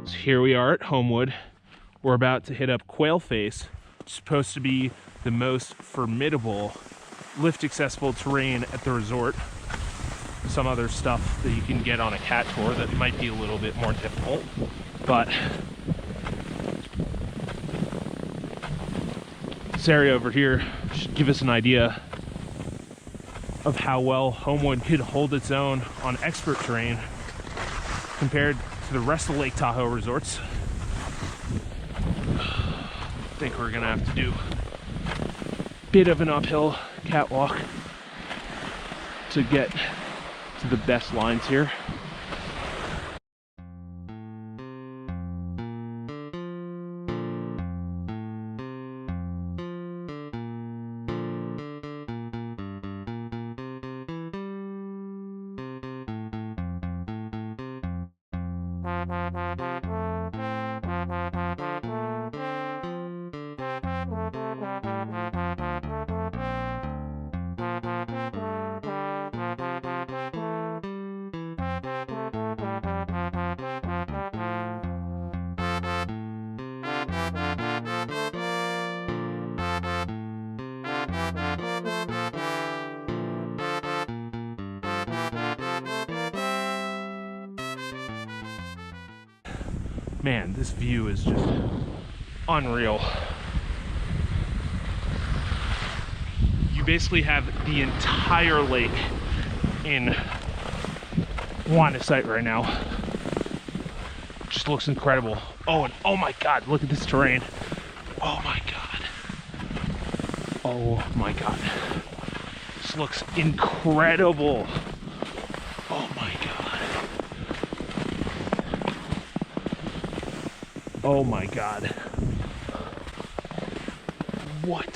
So here we are at Homewood. We're about to hit up Quail Face. It's supposed to be the most formidable lift accessible terrain at the resort. Some other stuff that you can get on a cat tour that might be a little bit more difficult, but this area over here should give us an idea of how well Homewood could hold its own on expert terrain compared to the rest of Lake Tahoe resorts. I think we're gonna have to do a bit of an uphill catwalk to get to the best lines here. Man, this view is just unreal. You basically have the entire lake in line of sight right now. Just looks incredible. Oh, and oh my God, look at this terrain. Oh my God. Oh my God. This looks incredible. Oh my God. Oh my God. What?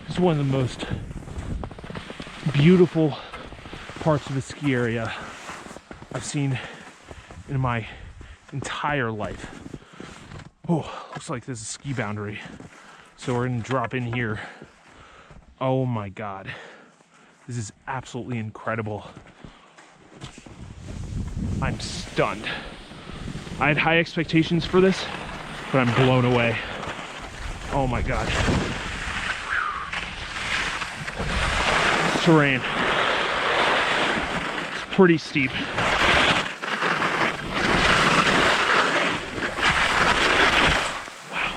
This is one of the most beautiful parts of the ski area I've seen in my entire life. Oh, looks like there's a ski boundary. So we're gonna drop in here. Oh my God. This is absolutely incredible. I'm stunned. I had high expectations for this, but I'm blown away. Oh my God. This terrain. It's pretty steep. Wow.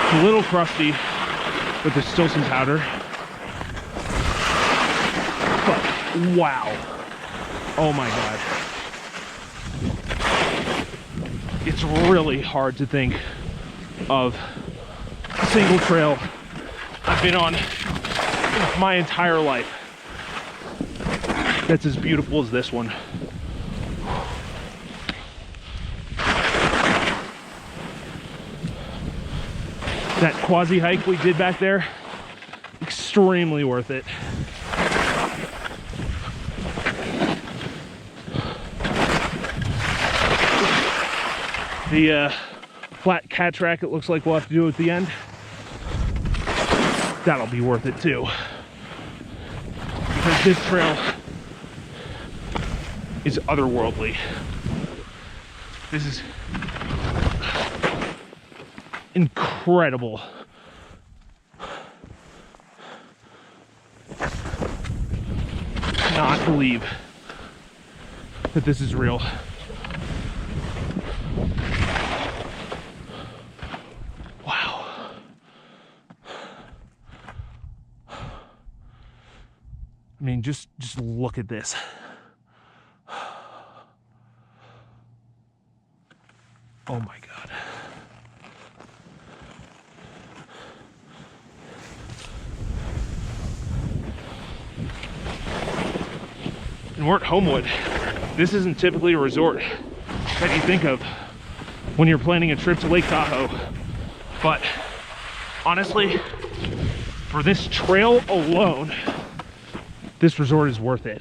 It's a little crusty, but there's still some powder. But wow. Oh my God. It's really hard to think of a single trail I've been on my entire life that's as beautiful as this one. That quasi hike we did back there, extremely worth it. The flat cat track, it looks like we'll have to do at the end. That'll be worth it too. Because this trail is otherworldly. This is incredible. I cannot believe that this is real. I mean, just look at this. Oh my God. And we're at Homewood. This isn't typically a resort that you think of when you're planning a trip to Lake Tahoe. But honestly, for this trail alone, this resort is worth it.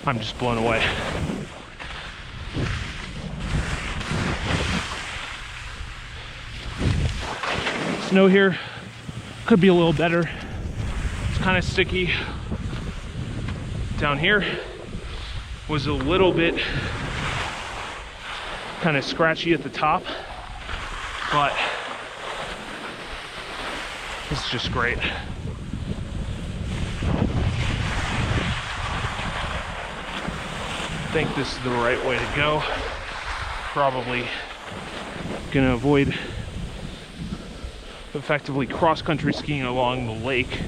I'm just blown away. Snow here could be a little better. It's kind of sticky. Down here was a little bit kind of scratchy at the top, but it's just great. I think this is the right way to go. Probably gonna avoid effectively cross-country skiing along the lake.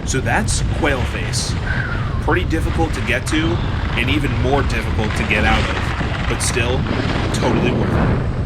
So that's Quail Face. Pretty difficult to get to, and even more difficult to get out of, but still totally worth it.